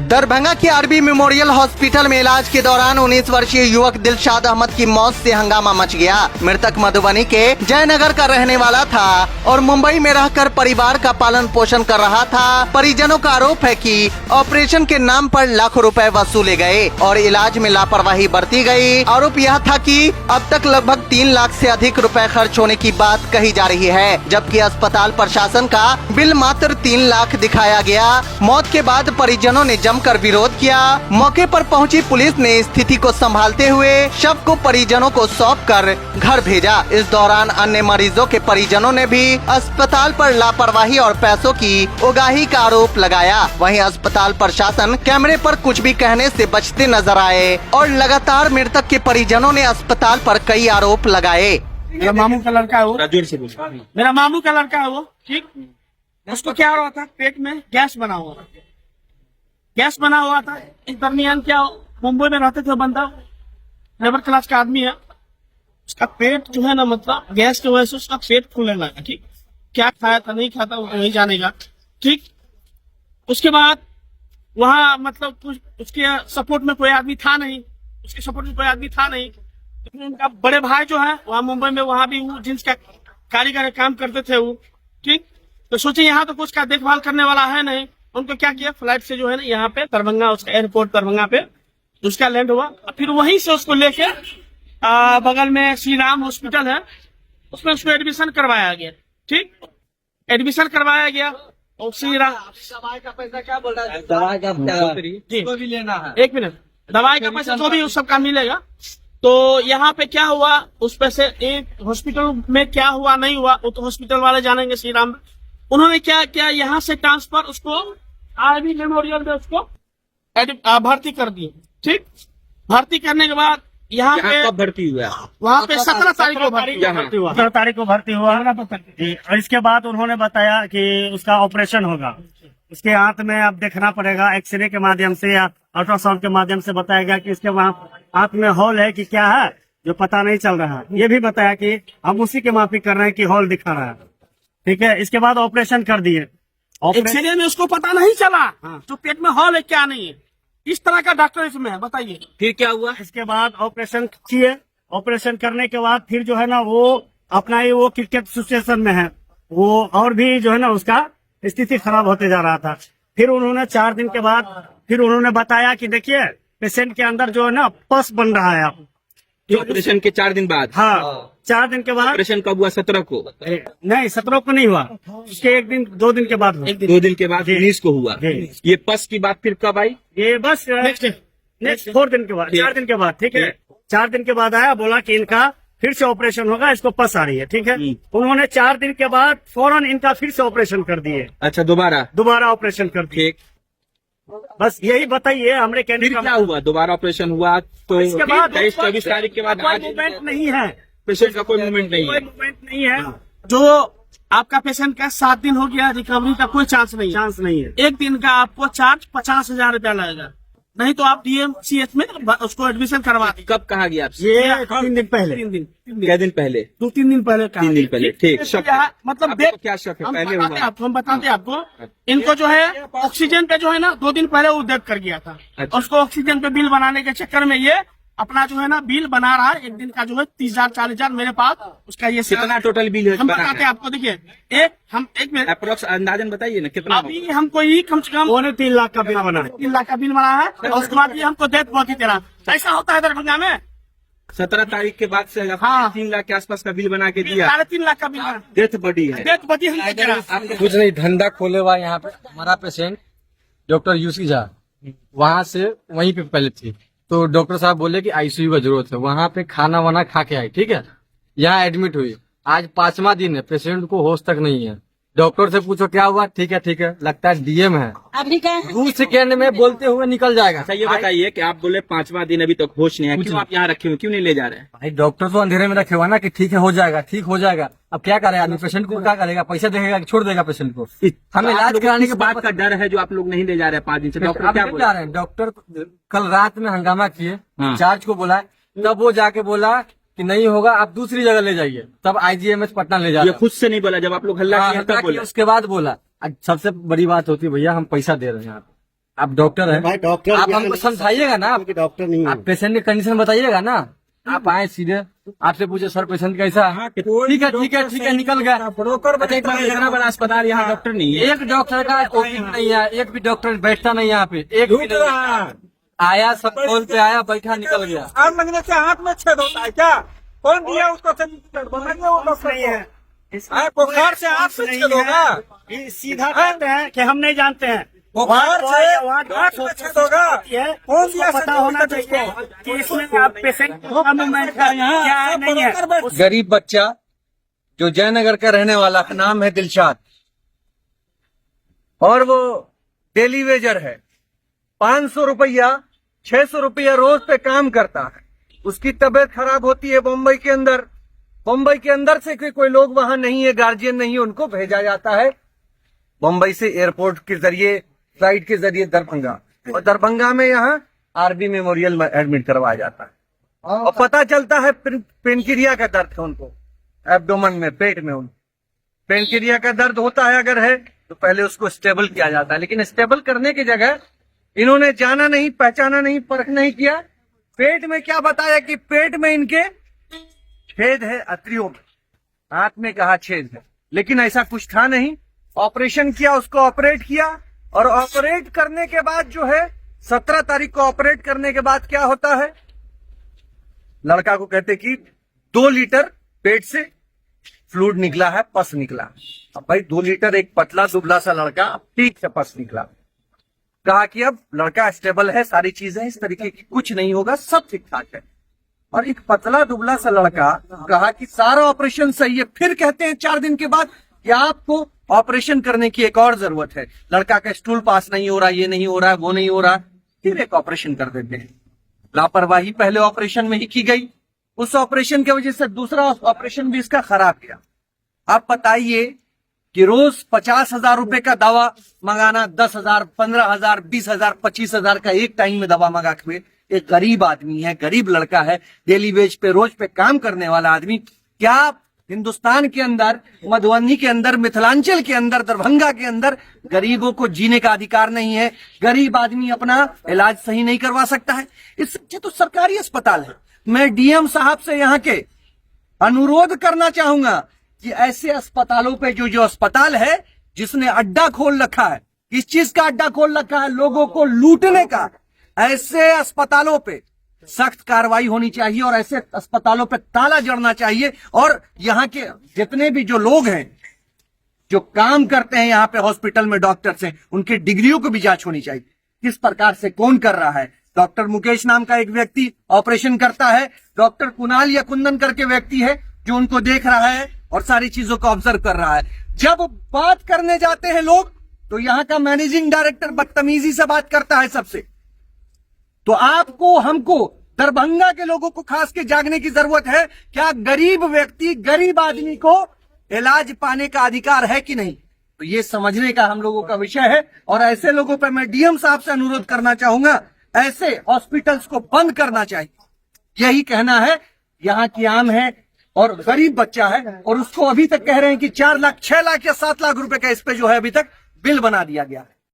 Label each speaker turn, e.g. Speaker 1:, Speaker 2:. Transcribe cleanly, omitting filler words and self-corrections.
Speaker 1: दरभंगा के RB memorial hospital में इलाज के दौरान 19 वर्षीय युवक दिलशाद अहमद की मौत से हंगामा मच गया। मृतक मधुबनी के जयनगर का रहने वाला था और मुंबई में रहकर परिवार का पालन पोषण कर रहा था। परिजनों का आरोप है कि ऑपरेशन के नाम पर लाखों रुपए वसूले गए और इलाज में लापरवाही बरती गई। आरोप यह था कि अब तक लगभग 3 लाख से अधिक रुपए खर्च होने की बात कही जा रही है, जबकि अस्पताल प्रशासन का बिल मात्र 3 लाख दिखाया गया। मौत के बाद परिजनों ने जमकर विरोध किया। मौके पर पहुंची पुलिस ने स्थिति को संभालते हुए शव को परिजनों को सौंपकर घर भेजा। इस दौरान अन्य मरीजों के परिजनों ने भी अस्पताल पर लापरवाही और पैसों की उगाही का आरोप लगाया। वहीं अस्पताल प्रशासन कैमरे पर कुछ भी कहने से बचते नजर आए और लगातार मृतक के परिजनों ने अस्पताल पर कई आरोप लगाए।
Speaker 2: मेरा मामू का लड़का है वो, मेरा मामू का लड़का है वो, ठीक। उसको क्या हुआ था, पेट में गैस बना हुआ था। इस दरमियान क्या मुंबई में रहते थे बंदा, लेबर क्लास का आदमी है। उसका पेट जो है ना, मतलब गैस की वजह से उसका पेट फूलने लगा, ठीक। क्या खाया था नहीं खाता वो नहीं जानेगा, ठीक। उसके बाद वहाँ मतलब कुछ उसके सपोर्ट में कोई आदमी था नहीं, लेकिन उनका बड़े भाई जो है वहाँ मुंबई में, वहाँ भी वो जींस का कारीगर काम करते थे वो, ठीक। तो सोचे यहाँ तो कुछ का देखभाल करने वाला है नहीं। उनको क्या किया, फ्लाइट से जो है ना यहाँ पे दरभंगा, उसका एयरपोर्ट दरभंगा पे उसका लैंड हुआ। फिर वहीं से उसको लेके बगल में श्री राम हॉस्पिटल है, उसमें उसको एडमिशन करवाया गया, ठीक। एडमिशन करवाया गया और श्री राम दवाई का पैसा क्या बोल रहा है, दवाई का भी लेना है, 1 मिनट, दवाई का पैसा जो भी उस सबका मिलेगा। तो यहाँ पे क्या हुआ, उस पैसे एक हॉस्पिटल में क्या हुआ नहीं हुआ वो तो हॉस्पिटल वाले जानेंगे। श्री राम उन्होंने क्या किया, यहाँ से ट्रांसफर उसको आरबी मेमोरियल में उसको भर्ती कर दिए, ठीक। भर्ती करने के बाद यहाँ पे
Speaker 3: कब भर्ती हुआ,
Speaker 2: वहाँ पे 17 तारीख को भर्ती हुआ,
Speaker 4: 17 तारीख को भर्ती हुआ जी। और इसके बाद उन्होंने बताया कि उसका ऑपरेशन होगा। उसके हाथ में अब देखना पड़ेगा, एक्सरे के माध्यम से या अल्ट्रासाउंड के माध्यम से बताया गया कि इसके वहाँ हाथ में हॉल है कि क्या है, जो पता नहीं चल रहा है। ये भी बताया कि हम उसी के माफी कर रहे हैं कि हॉल दिखा रहा है, ठीक है। इसके बाद ऑपरेशन कर दिए।
Speaker 2: एक्सरे में उसको पता नहीं चला तो पेट में हॉल है क्या नहीं है, इस तरह का डॉक्टर इसमें है, बताइए।
Speaker 3: फिर क्या हुआ,
Speaker 4: इसके बाद ऑपरेशन किए। ऑपरेशन करने के बाद फिर जो है ना वो अपना ही वो क्रिकेट सिचुएशन में है वो, और भी जो है ना उसका स्थिति खराब होते जा रहा था। फिर उन्होंने 4 दिन के बाद फिर उन्होंने बताया कि देखिए पेशेंट के अंदर जो है ना पस बन रहा है। आप
Speaker 3: ऑपरेशन के 4 दिन बाद,
Speaker 4: हाँ 4 दिन के बाद।
Speaker 3: ऑपरेशन कब हुआ, 17 को?
Speaker 4: नहीं 17 को नहीं हुआ, उसके 2 दिन के बाद हुआ।
Speaker 3: 2 दिन के बाद 19 को हुआ। ये पस की बात फिर कब आई?
Speaker 4: ये बस नेक्स्ट 4 दिन के बाद, 4 दिन के बाद, ठीक है। 4 दिन के बाद आया, बोला कि इनका फिर से ऑपरेशन होगा, इसको पस आ रही है, ठीक है। उन्होंने 4 दिन के बाद फौरन इनका फिर से ऑपरेशन कर दिए।
Speaker 3: अच्छा, दोबारा
Speaker 4: ऑपरेशन कर दिए। बस यही बताइए हमने कहने का।
Speaker 3: क्या हुआ, दोबारा ऑपरेशन हुआ तो
Speaker 4: इसके बाद
Speaker 3: 23-24 तारीख के बाद
Speaker 4: कोई मूवमेंट नहीं है,
Speaker 3: पेशेंट का कोई मूवमेंट नहीं है।
Speaker 2: जो आपका पेशेंट का 7 दिन हो गया, रिकवरी का कोई चांस नहीं है। 1 दिन का आपको चार्ज 50,000 रुपया लगेगा, नहीं तो आप DMCH में उसको एडमिशन करवा दी।
Speaker 3: कब कहा गया?
Speaker 4: ये 3 दिन पहले,
Speaker 2: 3 दिन
Speaker 3: पहले,
Speaker 2: 2-3 दिन पहले कहा।
Speaker 3: 3 दिन पहले, ठीक।
Speaker 2: मतलब
Speaker 3: क्या शक है, पहले हुआ?
Speaker 2: हम बताते आपको, इनको जो है ऑक्सीजन पे जो है ना 2 दिन पहले वो डेथ कर गया था।
Speaker 3: अच्छा।
Speaker 2: उसको ऑक्सीजन पे बिल बनाने के चक्कर में ये अपना जो है ना बिल बना रहा है। 1 दिन का जो है 30,000-40,000 मेरे पास उसका ये
Speaker 3: कितना टोटल बिल है?
Speaker 2: हम बताते हैं आपको, देखिए 1 मिनट
Speaker 3: अप्रोक्स अंदाजन बताइए ना कितना।
Speaker 2: अभी हमको ही कम से कम
Speaker 4: 3 लाख का बिल बना है,
Speaker 2: 3 लाख का बिल बना है। और उसके बाद ये हमको डेथ बहुत ही तेरा ऐसा होता है दरभंगा में।
Speaker 3: 17 तारीख के बाद से
Speaker 2: हाँ।
Speaker 3: 3 लाख के आसपास का बिल बना के दिया।
Speaker 2: 3.5 लाख का बिल बना,
Speaker 3: डेथ बड़ी है,
Speaker 2: डेथ बची हमको तेरा।
Speaker 5: कुछ नहीं, धंधा खोले हुआ यहाँ पे। हमारा पेशेंट डॉक्टर यूसी झा वहाँ से वहीं पे पहले थी, तो डॉक्टर साहब बोले कि आईसीयू का जरूरत है। वहाँ पे खाना वाना खा के आई, ठीक है। यहाँ एडमिट हुई, आज 5वां दिन है, पेशेंट को होश तक नहीं है। डॉक्टर से पूछो क्या हुआ, ठीक है, लगता है डीएम है। 2 सेकेंड में बोलते हुए निकल जाएगा।
Speaker 3: अच्छा, ये बताइए कि आप बोले 5वां दिन अभी तक होश नहीं है, क्यों आप यहाँ रखे हुए, क्यों नहीं ले जा रहे हैं?
Speaker 5: भाई डॉक्टर तो अंधेरे में रखे हुआ ना कि ठीक है हो जाएगा, ठीक हो जाएगा। अब क्या करे आदमी, पेशेंट को क्या करेगा, पैसा देगा कि छोड़ देगा पेशेंट को? हमें इलाज कराने के
Speaker 3: बात का डर है जो आप लोग नहीं ले जा रहे 5 दिन से। डॉक्टर क्या बोल रहे हैं?
Speaker 5: डॉक्टर कल रात में हंगामा किए,
Speaker 3: हाँ।
Speaker 5: इंचार्ज को बोला, तब वो जाके बोला कि नहीं होगा, आप दूसरी जगह ले जाइए। तब IGMH पटना ले जाए।
Speaker 3: खुद से नहीं बोला, जब आप लोग हल्ला किया तब बोला।
Speaker 5: उसके बाद बोला। सबसे बड़ी बात होती है भैया, हम पैसा दे रहे हैं यहाँ पे, आप डॉक्टर हैं,
Speaker 4: भाई डॉक्टर
Speaker 5: आप हमको समझाइएगा ना,
Speaker 4: डॉक्टर नहीं
Speaker 5: आप पेशेंट की कंडीशन बताइएगा ना। आप आए सीधे, आपसे पूछे सर पेशेंट कैसा है, ठीक है ठीक है ठीक है, निकल गया।
Speaker 3: अच्छा, इतना बड़ा अस्पताल, यहाँ डॉक्टर नहीं है।
Speaker 5: एक डॉक्टर का ओपी नहीं है, एक भी डॉक्टर बैठता नहीं यहाँ पे, एक भी नहीं। आया सब कॉल पे आया, बैठा, निकल गया।
Speaker 3: आग लगने से हाथ में छेद होता है क्या? कौन दिया उसको?
Speaker 4: नहीं है,
Speaker 3: बुखार से हाथ में छेद होगा?
Speaker 4: ये सीधा कहते हैं कि हम नहीं जानते हैं।
Speaker 3: बुखार से
Speaker 4: वहाँ
Speaker 3: हाथ में छेद होगा?
Speaker 4: कौन दिया पता होना चाहिए कि इसमें आप पेशेंट का मूवमेंट क्या है नहीं है।
Speaker 6: गरीब बच्चा जो जयनगर का रहने वाला है, नाम है दिलशाद, और वो डेली वेजर है। 500 रुपया 600 रुपया रोज पे काम करता है। उसकी तबीयत खराब होती है मुंबई के अंदर। मुंबई के अंदर से कोई लोग वहां नहीं है, गार्जियन नहीं है, उनको भेजा जाता है मुंबई से एयरपोर्ट के जरिए, फ्लाइट के जरिए दरभंगा, और दरभंगा में यहाँ आरबी मेमोरियल में एडमिट करवाया जाता है। और पता चलता है पेनक्रिया का दर्द है उनको, एब्डोमन में, पेट में उनको पेनक्रिया का दर्द होता है। अगर है तो पहले उसको स्टेबल किया जाता है, लेकिन स्टेबल करने की जगह इन्होंने जाना नहीं, पहचाना नहीं, परख नहीं किया। पेट में क्या बताया कि पेट में इनके छेद है, अत्रियों में, हाथ में कहा छेद है, लेकिन ऐसा कुछ था नहीं। ऑपरेशन किया, उसको ऑपरेट किया, और ऑपरेट करने के बाद जो है 17 तारीख को ऑपरेट करने के बाद क्या होता है, लड़का को कहते कि 2 लीटर पेट से फ्लूइड निकला है, पस निकला। अब भाई 2 लीटर, एक पतला दुबला सा लड़का, ठीक से पस निकला। कहा कि अब लड़का स्टेबल है, सारी चीजें इस तरीके की, कुछ नहीं होगा, सब ठीक ठाक है। और एक पतला दुबला सा लड़का कहा कि सारा ऑपरेशन सही है। फिर कहते हैं 4 दिन के बाद कि आपको ऑपरेशन करने की एक और जरूरत है, लड़का का स्टूल पास नहीं हो रहा, ये नहीं हो रहा, वो नहीं हो रहा, फिर एक ऑपरेशन कर देते हैं। लापरवाही पहले ऑपरेशन में ही की गई, उस ऑपरेशन की वजह से दूसरा ऑपरेशन भी इसका खराब गया। आप बताइए कि रोज 50,000 रुपए का दवा मंगाना, 10,000, 15,000, 20,000, 25,000 का एक टाइम में दवा मंगा के, एक गरीब आदमी है, गरीब लड़का है, डेली वेज पे, रोज पे काम करने वाला आदमी, क्या हिंदुस्तान के अंदर, मधुबनी के अंदर, मिथिलांचल के अंदर, दरभंगा के अंदर गरीबों को जीने का अधिकार नहीं है? गरीब आदमी अपना इलाज सही नहीं करवा सकता है? इससे तो सरकारी अस्पताल है। मैं डीएम साहब से यहाँ के अनुरोध करना चाहूंगा कि ऐसे अस्पतालों पे, जो अस्पताल है जिसने अड्डा खोल रखा है, किस चीज का अड्डा खोल रखा है, लोगों को लूटने का, ऐसे अस्पतालों पे सख्त कार्रवाई होनी चाहिए, और ऐसे अस्पतालों पे ताला जड़ना चाहिए। और यहाँ के जितने भी जो लोग हैं जो काम करते हैं यहाँ पे हॉस्पिटल में, डॉक्टर्स हैं, उनकी डिग्रियों को भी जांच होनी चाहिए, किस प्रकार से कौन कर रहा है। डॉक्टर मुकेश नाम का एक व्यक्ति ऑपरेशन करता है, डॉक्टर कुणाल या कुंदन करके व्यक्ति है जो उनको देख रहा है और सारी चीजों को ऑब्जर्व कर रहा है। जब बात करने जाते हैं लोग, तो यहाँ का मैनेजिंग डायरेक्टर बदतमीजी से बात करता है सबसे। तो आपको, हमको, दरभंगा के लोगों को खास के जागने की जरूरत है। क्या गरीब व्यक्ति, गरीब आदमी को इलाज पाने का अधिकार है कि नहीं? तो ये समझने का हम लोगों का विषय है। और ऐसे लोगों पर मैं डीएम साहब से अनुरोध करना चाहूंगा, ऐसे हॉस्पिटल्स को बंद करना चाहिए। यही कहना है। यहाँ की आम है और गरीब बच्चा है, और उसको अभी तक कह रहे हैं कि 4 लाख, 6 लाख या 7 लाख रुपए का इस पे जो है अभी तक बिल बना दिया गया है।